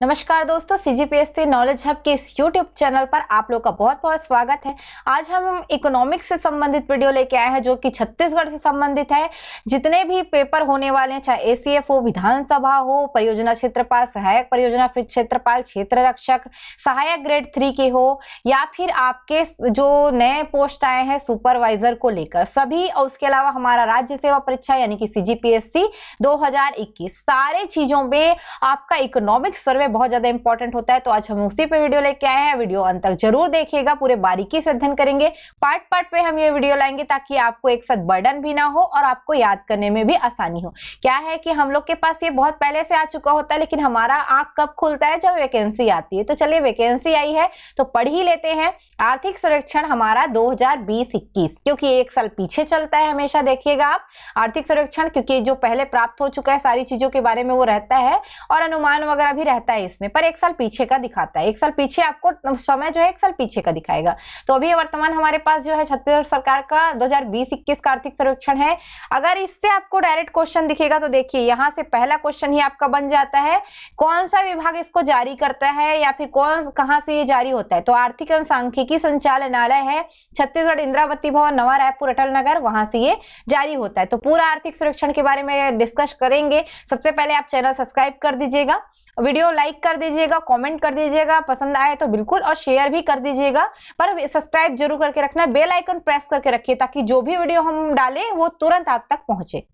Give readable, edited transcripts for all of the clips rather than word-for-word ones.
नमस्कार दोस्तों, CGPSC knowledge hub के इस यूट्यूब चैनल पर आप लोग का बहुत बहुत स्वागत है। आज हम इकोनॉमिक्स से संबंधित वीडियो लेके आए हैं जो कि छत्तीसगढ़ से संबंधित है। जितने भी पेपर होने वाले हैं, चाहे एसीएफ हो, विधानसभा हो, परियोजना क्षेत्रपाल, सहायक परियोजना क्षेत्रपाल, क्षेत्र रक्षक, सहायक ग्रेड 3 के हो, या फिर आपके जो नए पोस्ट आए हैं सुपरवाइजर को लेकर सभी, और उसके अलावा हमारा राज्य सेवा परीक्षा यानी कि सीजीपीएससी 2021, सारे चीजों में आपका इकोनॉमिक्स सर्वे बहुत ज्यादा इंपॉर्टेंट होता है। तो आज हम उसी पे वीडियो लेके आए हैं। वीडियो अंत तक जरूर देखिएगा, पूरे बारीकी से अध्ययन करेंगे। पार्ट पार्ट पे हम ये वीडियो लाएंगे ताकि आपको एक साथ बर्डन भी ना हो और आपको याद करने में भी आसानी हो। क्या है कि हम लोग के पास ये बहुत पहले से आ चुका होता है, लेकिन हमारा आंख कब खुलता है? जब वैकेंसी आती है। तो चलिए, वैकेंसी आई है तो पढ़ ही लेते हैं। आर्थिक सर्वेक्षण हमारा 2020-21, क्योंकि एक साल पीछे चलता है हमेशा, देखिएगा आप आर्थिक सर्वेक्षण, क्योंकि जो पहले प्राप्त हो चुका है सारी चीजों के बारे में वो रहता है और अनुमान वगैरह भी रहता है इसमें, पर एक साल पीछे का दिखाता है। एक साल पीछे आपको समय जो है एक साल पीछे का दिखाएगा। तो अभी वर्तमान हमारे पास जो है छत्तीसगढ़ सरकार का 2020-21 का आर्थिक सर्वेक्षण है। अगर इससे आपको डायरेक्ट क्वेश्चन दिखेगा तो देखिए, यहां से पहला क्वेश्चन ही आपका बन जाता है, कौन सा विभाग इसको जारी करता है या फिर कहां से ये जारी होता है? तो आर्थिक एवं सांख्यिकी संचालनालय है छत्तीसगढ़, इंदिरावती भवन, नवा रायपुर, अटल नगर, वहां से ये जारी होता है। तो पूरा आर्थिक सर्वेक्षण के बारे में डिस्कस करेंगे। सबसे पहले आप चैनल सब्सक्राइब कर दीजिएगा, वीडियो लाइक कर दीजिएगा, कमेंट कर दीजिएगा, पसंद आए तो बिल्कुल, और शेयर भी कर दीजिएगा। पर सब्सक्राइब जरूर करके रखना, बेल आइकन प्रेस करके रखिए ताकि जो भी वीडियो हम डालें वो तुरंत आप तक पहुंचे।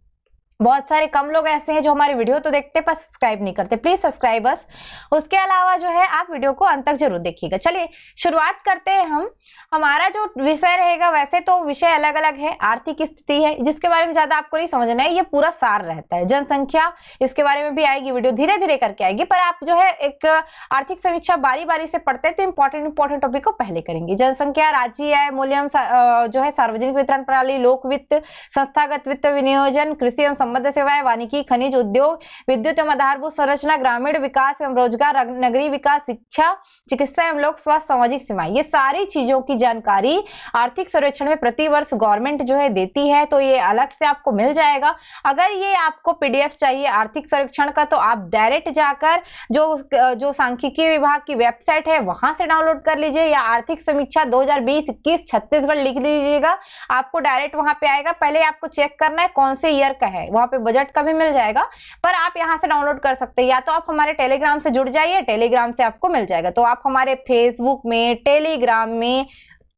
बहुत सारे कम लोग ऐसे हैं जो हमारी वीडियो तो देखते पर सब्सक्राइब नहीं करते। Please subscribe us. उसके अलावा जो है आप वीडियो को अंत तक जरूर देखिएगा। चलिए शुरुआत करते हैं हम। हमारा जो विषय रहेगा, वैसे तो विषय अलग अलग है। आर्थिक स्थिति है जिसके बारे में ज्यादा आपको नहीं समझना है, ये पूरा सार रहता है। जनसंख्या, इसके बारे में भी आएगी वीडियो, धीरे धीरे करके आएगी, पर आप जो है एक आर्थिक समीक्षा बारी बारी से पढ़ते हैं तो इंपॉर्टेंट टॉपिक को पहले करेंगे। जनसंख्या, राज्य आय, मूल्यम जो है, सार्वजनिक वितरण प्रणाली, लोक वित्त, संस्थागत वित्त विनियोजन, कृषि एवं संबद्ध सेवाएं, वानिकी, खनिज उद्योग, विद्युत एवं आधारभूत संरचना, ग्रामीण विकास एवं रोजगार, नगरीय विकास, शिक्षा, चिकित्सा एवं लोक स्वास्थ्य, सामाजिक सेवाएं, ये सारी चीजों की जानकारी आर्थिक सर्वेक्षण में प्रतिवर्ष गवर्नमेंट जो है देती है। तो ये अलग से आपको मिल जाएगा। अगर ये आपको पीडीएफ चाहिए आर्थिक सर्वेक्षण का, तो आप डायरेक्ट जाकर जो सांख्यिकी विभाग की वेबसाइट है वहां से डाउनलोड कर लीजिए, या आर्थिक समीक्षा 2020-21 छत्तीसगढ़ लिख लीजिएगा, आपको डायरेक्ट वहां पे आएगा। पहले आपको चेक करना है कौन से ईयर का है, वहां पे बजट का भी मिल जाएगा, पर आप यहां से डाउनलोड कर सकते हैं। या तो आप हमारे टेलीग्राम से जुड़ जाइए, टेलीग्राम से आपको मिल जाएगा। तो आप हमारे फेसबुक में, टेलीग्राम में,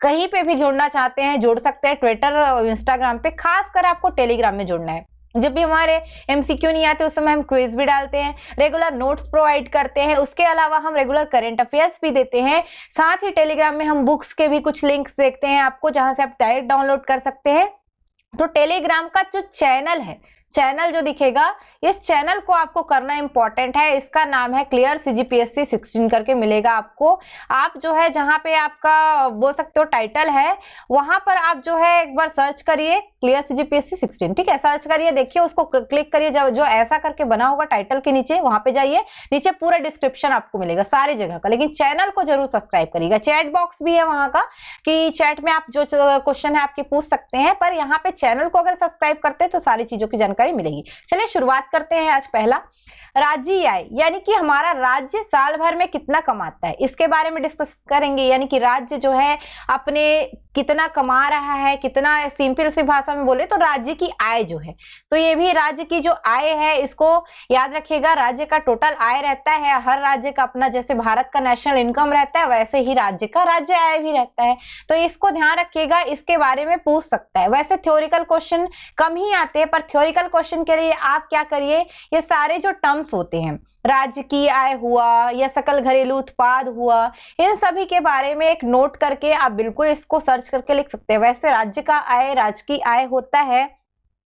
कहीं पे भी जुड़ना चाहते हैं जुड़ सकते हैं। ट्विटर और इंस्टाग्राम पे, खासकर आपको टेलीग्राम में जुड़ना है। जब भी हमारे एमसीक्यू नहीं आते उस समय हम क्विज भी डालते हैं, रेगुलर नोट्स प्रोवाइड करते हैं। उसके अलावा हम रेगुलर करंट अफेयर्स भी देते हैं। साथ ही टेलीग्राम में हम बुक्स के भी कुछ लिंक्स देखते हैं आपको, जहां से आप डायरेक्ट डाउनलोड कर सकते हैं। तो टेलीग्राम का जो चैनल है, चैनल जो दिखेगा, इस चैनल को आपको करना इंपॉर्टेंट है। इसका नाम है क्लियर सीजीपीएससी 16 करके मिलेगा आपको। आप जो है जहां पे आपका बोल सकते हो टाइटल है, वहां पर आप जो है एक बार सर्च करिए क्लियर सीजीपीएससी 16, ठीक है, सर्च करिए, देखिए, उसको क्लिक करिए। जो ऐसा करके बना होगा टाइटल के नीचे, वहां पे जाइए, नीचे पूरा डिस्क्रिप्शन आपको मिलेगा सारी जगह का। लेकिन चैनल को जरूर सब्सक्राइब करिएगा। चैट बॉक्स भी है वहां का, कि चैट में आप जो क्वेश्चन है आपके पूछ सकते हैं, पर यहाँ पे चैनल को अगर सब्सक्राइब करते हैं तो सारी चीजों की जानकारी मिलेगी। चलिए शुरुआत करते हैं। आज पहला राज्य आय, यानी कि हमारा राज्य साल भर में कितना कमाता है, इसके बारे में डिस्कस करेंगे। यानी कि राज्य जो है अपने कितना कमा रहा है, कितना, सिंपल सी भाषा में बोले तो राज्य की आय जो है, तो ये भी राज्य की जो आय है, इसको याद रखिएगा। राज्य का टोटल आय रहता है, हर राज्य का अपना, जैसे भारत का नेशनल इनकम रहता है, वैसे ही राज्य का राज्य आय भी रहता है। तो इसको ध्यान रखिएगा, इसके बारे में पूछ सकता है। वैसे थ्योरिकल क्वेश्चन कम ही आते हैं, पर थ्योरिकल क्वेश्चन के लिए आप क्या करिए, ये सारे जो टर्म्स होते हैं, राज्य की आय हुआ या सकल घरेलू उत्पाद हुआ, इन सभी के बारे में एक नोट करके आप बिल्कुल इसको सर्च करके लिख सकते हैं। वैसे राज्य का आय, राज्य की आय होता है,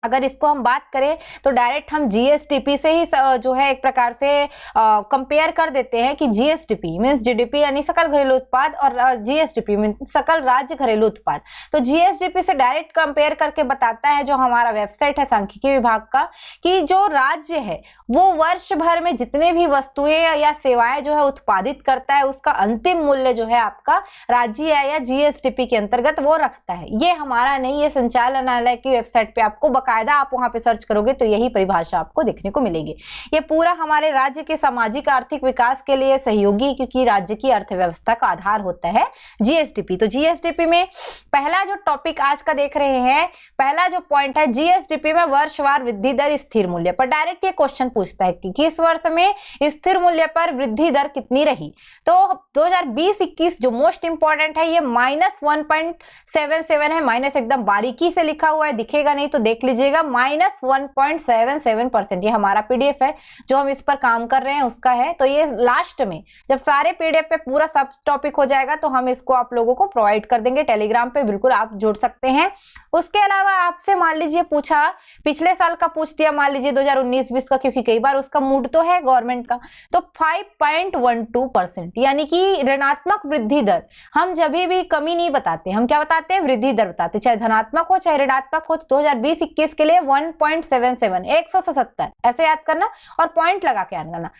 अगर इसको हम बात करें तो डायरेक्ट हम जीएसडीपी से ही जो है एक प्रकार से कंपेयर कर देते हैं कि जीएसडीपी मींस जीडीपी यानी सकल घरेलू उत्पाद, और जीएसडीपी मींस सकल राज्य घरेलू उत्पाद। तो जीएसडीपी से डायरेक्ट कंपेयर करके बताता है जो हमारा वेबसाइट है सांख्यिकी विभाग का, कि जो राज्य है वो वर्ष भर में जितने भी वस्तुएं या सेवाएं जो है उत्पादित करता है, उसका अंतिम मूल्य जो है आपका राज्य आय या जीएसडीपी के अंतर्गत वो रखता है। ये हमारा नहीं, ये संचालनालय की वेबसाइट पे आपको बाकायदा आप वहां पे सर्च करोगे तो यही परिभाषा आपको देखने को मिलेगी। ये पूरा हमारे राज्य के सामाजिक आर्थिक विकास के लिए सहयोगी है, क्योंकि राज्य की अर्थव्यवस्था का आधार होता है जीएसडीपी। तो जीएसडीपी में पहला जो टॉपिक आज का देख रहे हैं, पहला जो पॉइंट है, जीएसडीपी में वर्षवार वृद्धि दर स्थिर मूल्य पर। डायरेक्ट ये क्वेश्चन पूछता है कि किस वर्ष में स्थिर मूल्य पर वृद्धि दर कितनी रही। तो 2020-21 जो मोस्ट इंपॉर्टेंट है, ये -1.77 है। माइनस एकदम बारीकी से लिखा हुआ है, दिखेगा नहीं तो देख लीजिएगा, -1.77%। ये हमारा पीडीएफ है जो हम इस पर काम कर रहे हैं उसका है। तो ये लास्ट में जब सारे पीडीएफ पे पूरा सब टॉपिक हो जाएगा तो हम इसको आप लोगों को प्रोवाइड कर देंगे टेलीग्राम पे, बिल्कुल आप जुड़ सकते हैं। उसके अलावा आपसे मान लीजिए पूछा, पिछले साल का पूछ दिया मान लीजिए 2019-20 का, क्योंकि कई बार उसका मूड तो है गवर्नमेंट का। तो 5.12%, यानी कि ऋणात्मक वृद्धि दर। हम जब भी कमी नहीं बताते, हम क्या बताते हैं, वृद्धि दर बताते, चाहे धनात्मक हो चाहे ऋणात्मक हो। तो 2020-21 के लिए 1.77, 177 ऐसे याद करना और पॉइंट लगा के याद करना।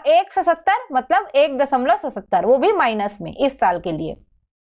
170 मतलब 1.77, वो भी माइनस में इस साल के लिए।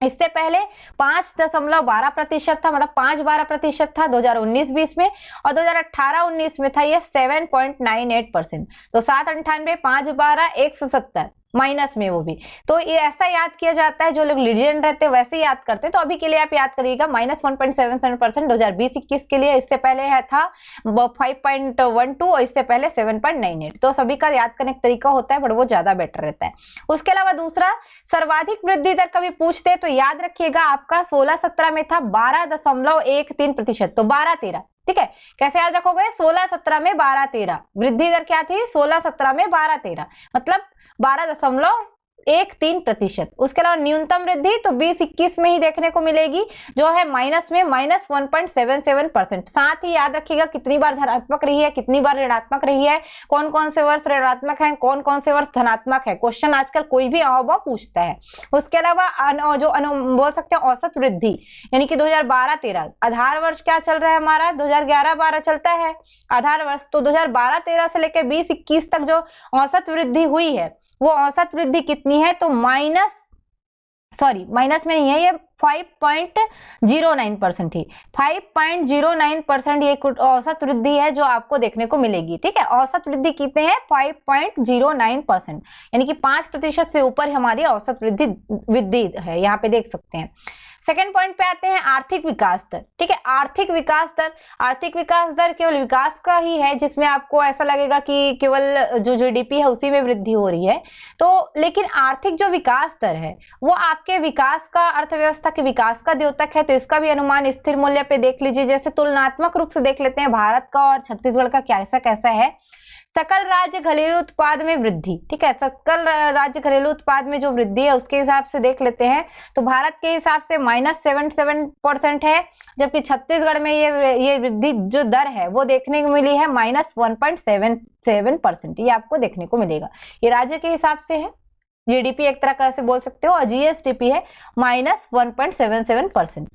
इससे पहले 5.12% था, मतलब 5-12% था 2019-20 में, और 2018-19 में था ये 7.98%। तो 798, 5-12, 170 माइनस में वो भी। तो ये ऐसा याद किया जाता है, जो लोग लीजेंड रहते हैं वैसे याद करते हैं। तो अभी के लिए आप याद करिएगा -1.77% 2020-21 के लिए। इससे पहले है था 5.12 और इससे पहले 7.98। तो सभी का याद करने का तरीका होता है, बट वो ज्यादा बेटर रहता है। उसके अलावा दूसरा सर्वाधिक वृद्धि दर कभी पूछते हैं तो याद रखिएगा आपका 16-17 में था 12.13%। तो 12-13, ठीक है, कैसे याद रखोगे, 16-17 में 12-13 वृद्धि दर क्या थी, 16-17 में 12-13 मतलब 12.13%। उसके अलावा न्यूनतम वृद्धि तो 20-21 में ही देखने को मिलेगी, जो है माइनस में -1.77%। साथ ही याद रखिएगा कितनी बार धनात्मक रही है, कितनी बार ऋणात्मक रही है, कौन कौन से वर्ष ऋणात्मक है, कौन कौन से वर्ष धनात्मक है। क्वेश्चन आजकल कोई भी अववा पूछता है। उसके अलावा बोल सकते हैं औसत वृद्धि, यानी कि 2012-13 आधार वर्ष क्या चल रहा है हमारा, 2011-12 चलता है आधार वर्ष। तो 2012-13 से लेकर 20-21 तक जो औसत वृद्धि हुई है, वो औसत वृद्धि कितनी है, तो माइनस में नहीं है, ये 5.09% ही, 5.09% ये औसत वृद्धि है जो आपको देखने को मिलेगी। ठीक है, औसत वृद्धि कितने हैं, 5.09%, यानी कि 5% से ऊपर हमारी औसत वृद्धि है, यहाँ पे देख सकते हैं। सेकेंड पॉइंट पे आते हैं, आर्थिक विकास दर। ठीक है, आर्थिक विकास दर केवल विकास का ही है, जिसमें आपको ऐसा लगेगा कि केवल जो जीडीपी है उसी में वृद्धि हो रही है। तो लेकिन आर्थिक जो विकास दर है वो आपके विकास का, अर्थव्यवस्था के विकास का द्योतक है। तो इसका भी अनुमान स्थिर मूल्य पे देख लीजिए। जैसे तुलनात्मक रूप से देख लेते हैं भारत का और छत्तीसगढ़ का कैसा है। सकल राज्य घरेलू उत्पाद में वृद्धि, ठीक है, सकल राज्य घरेलू उत्पाद में जो वृद्धि है उसके हिसाब से देख लेते हैं। तो भारत के हिसाब से -77% है, जबकि छत्तीसगढ़ में ये वृद्धि जो दर है वो देखने को मिली है -1.77%। ये आपको देखने को मिलेगा, ये राज्य के हिसाब से है। जीडीपी एक तरह का ऐसे बोल सकते हो, और जीएसडीपी है -1.77%।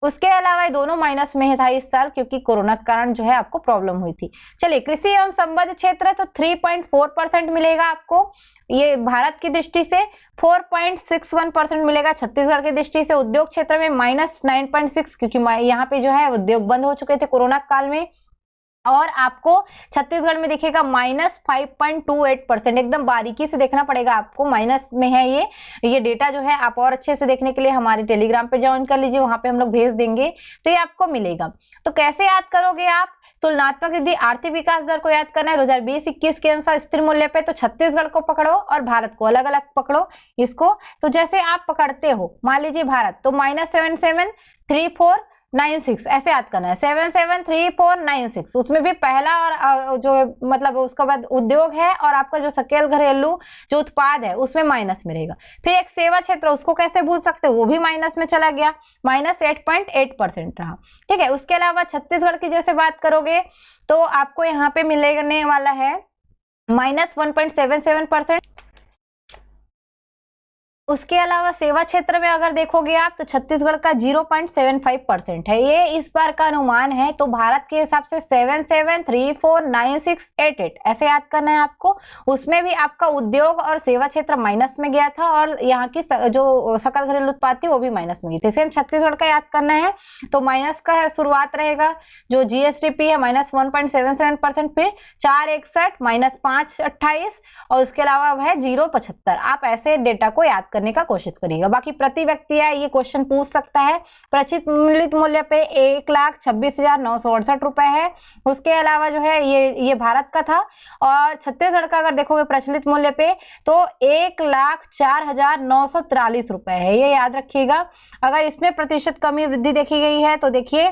उसके अलावा ये दोनों माइनस में था इस साल, क्योंकि कोरोना के कारण जो है आपको प्रॉब्लम हुई थी। चलिए, कृषि एवं संबद्ध क्षेत्र है तो 3.4% मिलेगा आपको, ये भारत की दृष्टि से 4.61% मिलेगा छत्तीसगढ़ की दृष्टि से। उद्योग क्षेत्र में -9.6, क्योंकि यहाँ पे जो है उद्योग बंद हो चुके थे कोरोना काल में। और आपको छत्तीसगढ़ में दिखेगा -5.28%, एकदम बारीकी से देखना पड़ेगा आपको, माइनस में है ये डेटा जो है। आप और अच्छे से देखने के लिए हमारे टेलीग्राम पे ज्वाइन कर लीजिए, वहां पे हम लोग भेज देंगे, तो ये आपको मिलेगा। तो कैसे याद करोगे आप, तुलनात्मक वृद्धि आर्थिक विकास दर को याद करना है 2020-21 के अनुसार स्थिर मूल्य पे, तो छत्तीसगढ़ को पकड़ो और भारत को अलग अलग पकड़ो इसको। तो जैसे आप पकड़ते हो, मान लीजिए भारत, तो -773496 ऐसे याद करना है, 773496। उसमें भी पहला और जो मतलब उसके बाद उद्योग है, और आपका जो सकल घरेलू जो उत्पाद है उसमें माइनस में रहेगा। फिर एक सेवा क्षेत्र, उसको कैसे भूल सकते हो, वो भी माइनस में चला गया, -8.8% रहा। ठीक है, उसके अलावा छत्तीसगढ़ की जैसे बात करोगे तो आपको यहाँ पे मिलने वाला है -1.77%। उसके अलावा सेवा क्षेत्र में अगर देखोगे आप तो छत्तीसगढ़ का 0.75% है, ये इस बार का अनुमान है। तो भारत के हिसाब से 77349688 ऐसे याद करना है आपको। उसमें भी आपका उद्योग और सेवा क्षेत्र माइनस में गया था और यहाँ की जो सकल घरेलू उत्पाद थी वो भी माइनस में गई थी। सेम छत्तीसगढ़ का याद करना है तो माइनस का शुरुआत रहेगा, जो जीएसडीपी है -1.77%, फिर 461 -528 और उसके अलावा वह 0.75। आप ऐसे डेटा को याद करने का कोशिश करिएगा। बाकी प्रति व्यक्ति है ये क्वेश्चन पूछ सकता है। प्रचलित मूल्य पे 1,26,968 रुपए है। उसके अलावा जो है ये भारत का था। और छत्तीसगढ़ का अगर देखोगे प्रचलित मूल्य पे तो 1,04,943 रुपए है, ये याद रखिएगा। अगर इसमें प्रतिशत कमी वृद्धि देखी गई है तो देखिए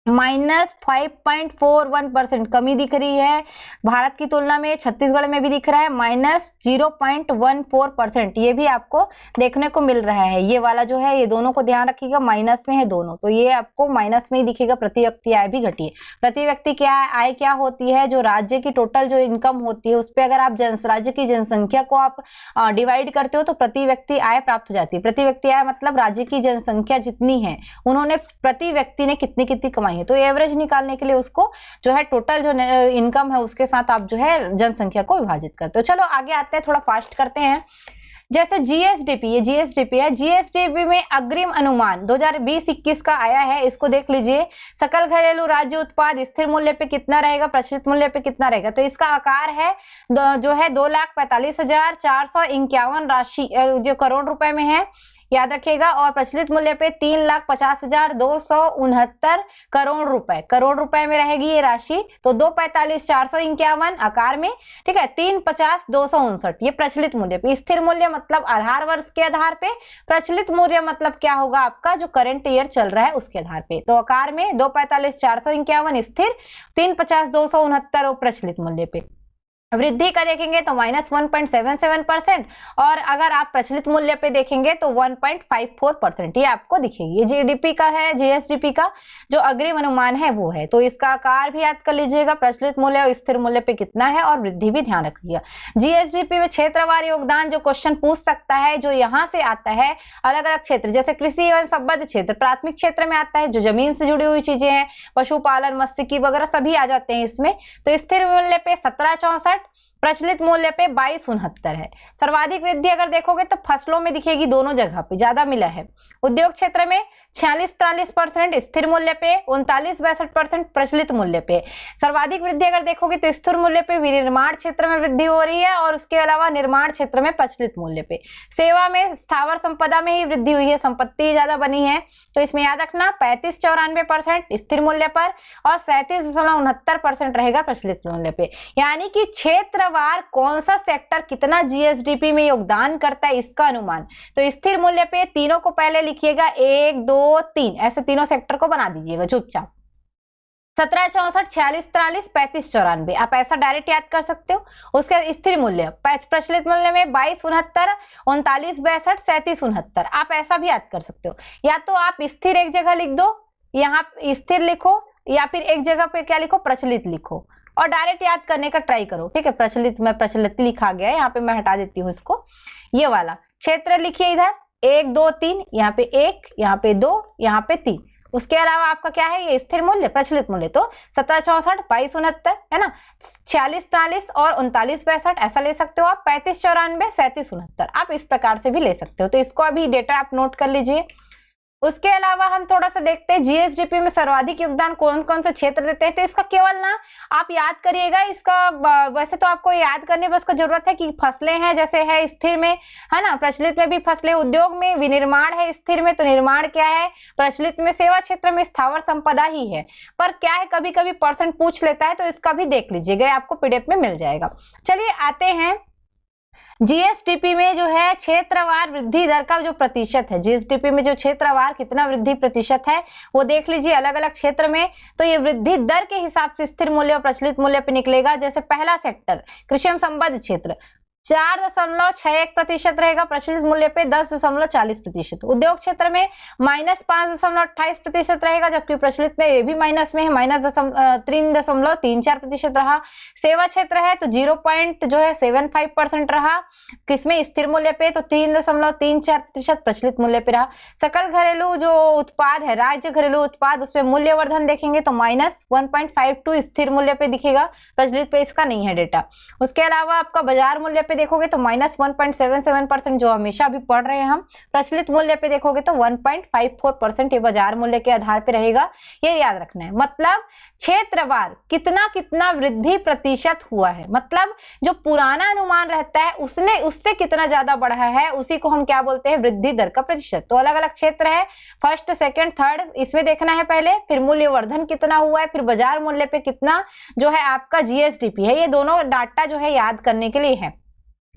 -5.41% कमी दिख रही है भारत की तुलना में। छत्तीसगढ़ में भी दिख रहा है -0.14%, ये भी आपको देखने को मिल रहा है। ये वाला जो है ये दोनों को ध्यान रखिएगा, माइनस में है दोनों, तो ये आपको माइनस में ही दिखेगा। प्रति व्यक्ति आय भी घटी है। प्रति व्यक्ति क्या आय क्या होती है, जो राज्य की टोटल जो इनकम होती है उस पर अगर आप राज्य की जनसंख्या को आप डिवाइड करते हो तो प्रति व्यक्ति आय प्राप्त हो जाती है। प्रति व्यक्ति आय मतलब राज्य की जनसंख्या जितनी है उन्होंने प्रति व्यक्ति ने कितनी कितनी कमाई है, तो एवरेज निकालने के लिए उसको जो है टोटल जो इनकम है उसके साथ आप जो है जनसंख्या को विभाजित करते हो। चलो आगे आते हैं, थोड़ा फास्ट करते हैं। जैसे जीएसडीपी, ये जीएसडीपी है। जीएसडीपी में अग्रिम अनुमान 2020-21 का आया है, इसको देख लीजिए। सकल घरेलू राज्य उत्पाद स्थिर मूल्य पे कितना रहेगा, प्रचलित मूल्य पे कितना रहेगा। तो इसका आकार है जो है 2,45,451 राशि जो करोड़ रुपए में है, याद रखिएगा। और प्रचलित मूल्य पे 3,50,269 करोड़ रुपए में रहेगी ये राशि। तो 2,45,451 आकार में, ठीक है। 3,50,259 ये प्रचलित मूल्य पे। स्थिर मूल्य मतलब आधार वर्ष के आधार पे, प्रचलित मूल्य मतलब क्या होगा आपका जो करंट ईयर चल रहा है उसके आधार पे। तो आकार में 2,45,451 स्थिर, 3,50,269 प्रचलित मूल्य पे। वृद्धि का देखेंगे तो -1.77% और अगर आप प्रचलित मूल्य पे देखेंगे तो 1.54% ये आपको दिखेगी। ये जीडीपी का है, जीएसडीपी का जो अग्रिम अनुमान है वो है। तो इसका आकार भी याद कर लीजिएगा, प्रचलित मूल्य और स्थिर मूल्य पे कितना है और वृद्धि भी ध्यान रखिएगा। जीएसडीपी में क्षेत्रवार योगदान जो क्वेश्चन पूछ सकता है, जो यहाँ से आता है अलग अलग क्षेत्र, जैसे कृषि एवं संबद्ध क्षेत्र प्राथमिक क्षेत्र में आता है, जो जमीन से जुड़ी हुई चीजें हैं, पशुपालन, मत्स्यिकी वगैरह सभी आ जाते हैं इसमें। तो स्थिर मूल्य पे 1764, प्रचलित मूल्य पे 2269 है। सर्वाधिक वृद्धि अगर देखोगे तो फसलों में दिखेगी, दोनों जगह पे ज्यादा मिला है। उद्योग क्षेत्र में 46-43%, स्थिर मूल्य पे 39-62% प्रचलित मूल्य पे। सर्वाधिक वृद्धि अगर देखोगे तो स्थिर मूल्य पे विनिर्माण क्षेत्र में वृद्धि हो रही है और उसके अलावा निर्माण क्षेत्र में प्रचलित मूल्य पे। सेवा में स्थावर संपदा में ही वृद्धि हुई है, संपत्ति ज्यादा बनी है। तो इसमें याद रखना 35-94% स्थिर मूल्य पर और 37.69% रहेगा प्रचलित मूल्य पे। यानी कि क्षेत्रवार कौन सा सेक्टर कितना जीएसडीपी में योगदान करता है इसका अनुमान। तो स्थिर मूल्य पे तीनों को पहले लिखिएगा, 1, 2, 3 ऐसे तीनों सेक्टर को बना दीजिएगा चुपचाप। 1764, 4643, 3594 आप ऐसा डायरेक्ट याद कर सकते हो। उसके स्थिर मूल्य प्रचलित मूल्य में 2269, 3962, 3769 आप ऐसा भी याद कर सकते हो। या तो आप स्थिर एक जगह लिख दो, यहाँ स्थिर लिखो, या फिर एक जगह पे क्या लिखो, प्रचलित लिखो और डायरेक्ट याद करने का ट्राई करो, ठीक है। प्रचलित में प्रचलित लिखा गया है, यहाँ पे मैं हटा देती हूँ इसको। ये वाला क्षेत्र लिखिए इधर 1, 2, 3, यहाँ पे 1, यहाँ पे 2, यहाँ पे 3। उसके अलावा आपका क्या है, ये स्थिर मूल्य प्रचलित मूल्य। तो 1764, 2269 है ना, 4643 और 3962 ऐसा ले सकते हो आप। 3594, 3769 आप इस प्रकार से भी ले सकते हो। तो इसको अभी डेटा आप नोट कर लीजिए। उसके अलावा हम थोड़ा सा देखते हैं जीएसडीपी में सर्वाधिक योगदान कौन कौन से क्षेत्र देते हैं। तो इसका केवल ना आप याद करिएगा, इसका वैसे तो आपको याद करने बस को जरूरत है कि फसलें हैं, जैसे है स्थिर में, है ना, प्रचलित में भी फसलें, उद्योग में विनिर्माण है स्थिर में, तो निर्माण क्या है प्रचलित में, सेवा क्षेत्र में स्थावर संपदा ही है। पर क्या है कभी कभी परसेंट पूछ लेता है, तो इसका भी देख लीजिएगा, आपको पीडीएफ में मिल जाएगा। चलिए आते हैं जीएसडीपी में जो है क्षेत्रवार वृद्धि दर का जो प्रतिशत है, जीएसडीपी में जो क्षेत्रवार कितना वृद्धि प्रतिशत है वो देख लीजिए अलग अलग क्षेत्र में। तो ये वृद्धि दर के हिसाब से स्थिर मूल्य और प्रचलित मूल्य पे निकलेगा। जैसे पहला सेक्टर कृषि एवं संबद्ध क्षेत्र 4.61% रहेगा, प्रचलित मूल्य पे 10.40%। उद्योग क्षेत्र में -5.28% रहेगा, जबकि प्रचलित में ये भी माइनस में है, -3.34% रहा। सेवा क्षेत्र है तो 0.75% रहा, किसमें स्थिर मूल्य पे, तो 3.34% प्रचलित मूल्य पे रहा। सकल घरेलू जो उत्पाद है, राज्य घरेलू उत्पाद, उसमें मूल्यवर्धन देखेंगे तो -1.52 स्थिर मूल्य पे दिखेगा, प्रचलित पे इसका नहीं है डेटा। उसके अलावा आपका बाजार मूल्य पे देखोगे तो -1.77%, जो हमेशा अभी पढ़ रहे हैं हम। प्रचलित मूल्य पे देखोगे तो 1.54% ये बाजार मूल्य के आधार पे रहेगा, ये याद रखना है। मतलब क्षेत्रवार कितना कितना वृद्धि प्रतिशत हुआ है, मतलब जो पुराना अनुमान रहता है उससे कितना ज्यादा बढ़ा है, उसी को हम क्या बोलते हैं, वृद्धि दर का प्रतिशत। तो अलग अलग क्षेत्र है, फर्स्ट, सेकंड, थर्ड, इसमें देखना है पहले, फिर मूल्यवर्धन कितना हुआ है, फिर बाजार मूल्य पे कितना जो है आपका जीएसडीपी है। ये दोनों डाटा जो है याद करने के लिए है।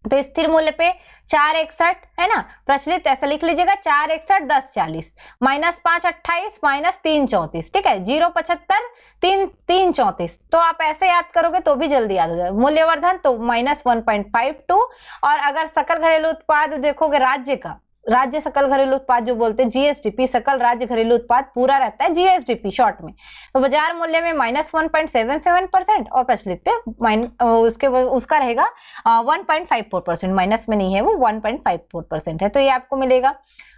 तो स्थिर मूल्य पे 4.61 है ना, प्रचलित ऐसा लिख लीजिएगा 4.61 10.40, -5.28 -3.34, ठीक है, 0.75 3.34। तो आप ऐसे याद करोगे तो भी जल्दी याद हो जाएगा। मूल्यवर्धन तो -1.52, और अगर सकल घरेलू उत्पाद देखोगे राज्य सकल घरेलू उत्पाद जो बोलते हैं जीएसडीपी, सकल राज्य घरेलू उत्पाद पूरा रहता है जीएसडीपी शॉर्ट में, तो बाजार मूल्य में -1.77% और प्रचलित पे उसका रहेगा 1.54%, माइनस में नहीं है वो, 1.54% है, तो ये आपको मिलेगा।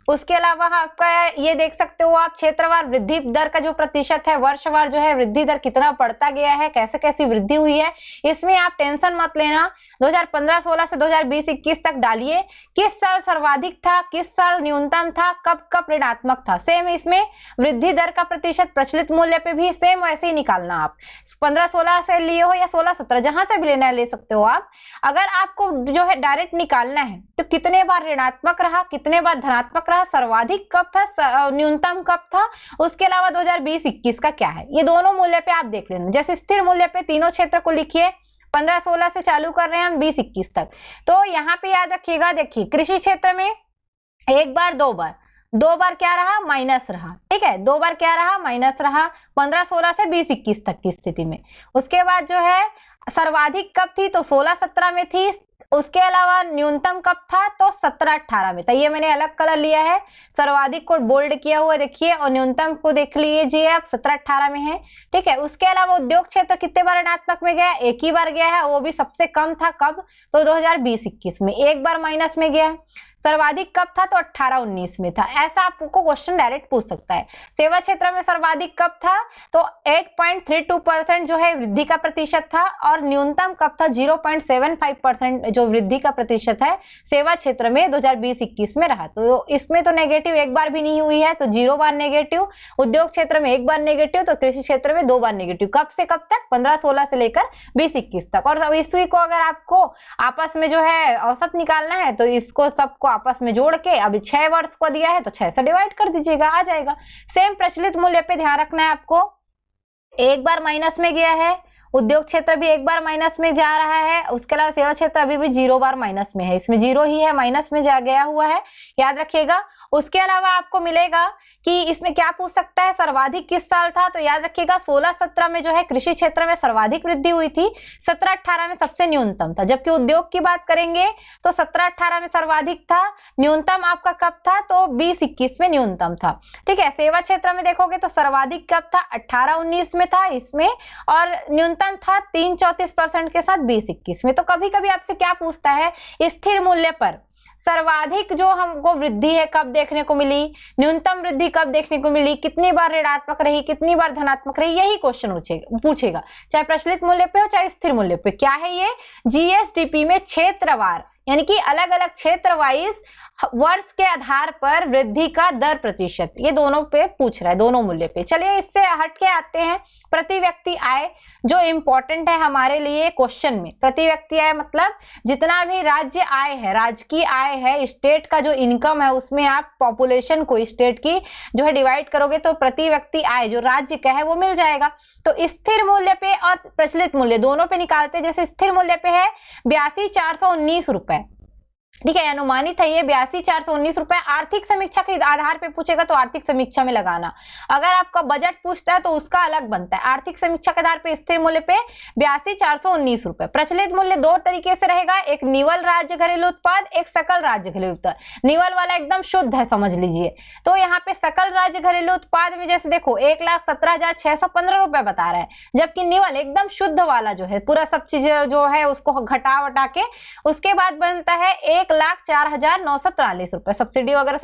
उसके अलावा आपका ये देख सकते हो आप क्षेत्रवार वृद्धि दर का जो प्रतिशत है, वर्षवार जो है वृद्धि दर कितना बढ़ता गया है, कैसे कैसी वृद्धि हुई है, इसमें आप टेंशन मत लेना। 2015-16 से 2020-21 तक डालिए, किस साल सर्वाधिक था, किस साल न्यूनतम था, कब कब ऋणात्मक था, सेम इसमें वृद्धि दर का प्रतिशत प्रचलित मूल्य पे भी सेम वैसे ही निकालना। आप 15-16 से लिए हो या 16-17 जहां से भी लेना ले सकते हो आप। अगर आपको जो है डायरेक्ट निकालना है तो कितने बार ऋणात्मक रहा, कितने बार धनात्मक रहा, सर्वाधिक कब था, न्यूनतम कब था, उसके अलावा 2020-21 का क्या है, ये दोनों मूल्य पे आप देख लेना। जैसे स्थिर मूल्य पे तीनों क्षेत्र को लिखिए, 15-16 से चालू कर रहे हैं हम 20-21 तक, तो यहाँ पे याद रखिएगा, देखिए कृषि क्षेत्र में एक बार दो बार क्या रहा, माइनस रहा, ठीक है, 2 बार क्या रहा, माइनस रहा, 15-16 से 20-21 तक की स्थिति में। उसके बाद जो है सर्वाधिक कब थी, तो 16-17 में थी, उसके अलावा न्यूनतम कब था, तो 17-18 में था। ये मैंने अलग कलर लिया है, सर्वाधिक को बोल्ड किया हुआ देखिए, और न्यूनतम को देख लीजिए आप 17-18 में है, ठीक है। उसके अलावा उद्योग क्षेत्र कितने बार ऋणात्मक में गया, एक ही बार गया है, वो भी सबसे कम था, कब, तो 2020-21 में। एक बार माइनस में गया है। सर्वाधिक कब था, तो 18-19 में था। ऐसा आपको क्वेश्चन डायरेक्ट पूछ सकता है। सेवा क्षेत्र में सर्वाधिक कब था, तो 8.32% जो है वृद्धि का प्रतिशत था, और न्यूनतम कब था, 0.75% जो वृद्धि का प्रतिशत है सेवा क्षेत्र में 2020-21 में रहा। तो इसमें तो नेगेटिव एक बार भी नहीं हुई है, तो 0 बार नेगेटिव, उद्योग क्षेत्र में 1 बार नेगेटिव, तो कृषि क्षेत्र में 2 बार नेगेटिव। कब से कब तक, 15-16 से लेकर 20-21 तक। और इसी को अगर आपको आपस में जो है औसत निकालना है, तो इसको सबको आपस में जोड़ के, अभी 6 वर्ष को दिया है तो 6 से डिवाइड कर दीजिएगा, आ जाएगा। सेम प्रचलित मूल्य पे ध्यान रखना है आपको, एक बार माइनस में गया है, उद्योग क्षेत्र भी 1 बार माइनस में जा रहा है, उसके अलावा सेवा क्षेत्र अभी भी 0 बार माइनस में है, इसमें 0 ही है, माइनस में जा गया हुआ है, याद रखिएगा। उसके अलावा आपको मिलेगा कि इसमें क्या पूछ सकता है, सर्वाधिक किस साल था, तो याद रखिएगा 16-17 में जो है कृषि क्षेत्र में सर्वाधिक वृद्धि हुई थी, 17-18 में सबसे न्यूनतम था। जबकि उद्योग की बात करेंगे तो 17-18 में सर्वाधिक था, न्यूनतम आपका कब था, तो 20-21 में न्यूनतम था, ठीक है। सेवा क्षेत्र में देखोगे तो सर्वाधिक कब था, 18-19 में था इसमें, और न्यूनतम था 3.34% के साथ 20-21 में। तो कभी कभी आपसे क्या पूछता है, स्थिर मूल्य पर सर्वाधिक जो हमको वृद्धि है कब देखने को मिली, न्यूनतम वृद्धि कब देखने को मिली, कितनी बार ऋणात्मक रही, कितनी बार धनात्मक रही, यही क्वेश्चन पूछेगा, चाहे प्रचलित मूल्य पे हो चाहे स्थिर मूल्य पे। क्या है ये, जीएसडीपी में क्षेत्रवार, यानी कि अलग अलग क्षेत्र वाइज वर्ष के आधार पर वृद्धि का दर प्रतिशत, ये दोनों पे पूछ रहा है, दोनों मूल्य पे। चलिए इससे हट के आते हैं प्रति व्यक्ति आय, जो इंपॉर्टेंट है हमारे लिए क्वेश्चन में। प्रति व्यक्ति आय मतलब जितना भी राज्य आय है, राजकीय आय है, स्टेट का जो इनकम है, उसमें आप पॉपुलेशन को स्टेट की जो है डिवाइड करोगे तो प्रति व्यक्ति आय जो राज्य का है वो मिल जाएगा। तो स्थिर मूल्य पे और प्रचलित मूल्य दोनों पे निकालते हैं। जैसे स्थिर मूल्य पे है 82,419 रुपए, ठीक है, अनुमानित है ये 82,419 रुपए। आर्थिक समीक्षा के आधार पे पूछेगा तो आर्थिक समीक्षा में लगाना। अगर आपका बजट पूछता है तो उसका अलग बनता है। आर्थिक समीक्षा के आधार पे स्थिर मूल्य पे 82,419 रुपए। प्रचलित मूल्य दो तरीके से रहेगा, एक निवल राज्य घरेलू उत्पाद, एक सकल राज्य घरेलू उत्पाद। निवल वाला एकदम शुद्ध है, समझ लीजिए। तो यहाँ पे सकल राज्य घरेलू उत्पाद में जैसे देखो 1,17,615 रुपए बता रहा है, जबकि निवल एकदम शुद्ध वाला जो है पूरा सब चीजें जो है उसको घटा वटा के उसके बाद बनता है 1,04,943 रुपए। सब्सिडी वगैरह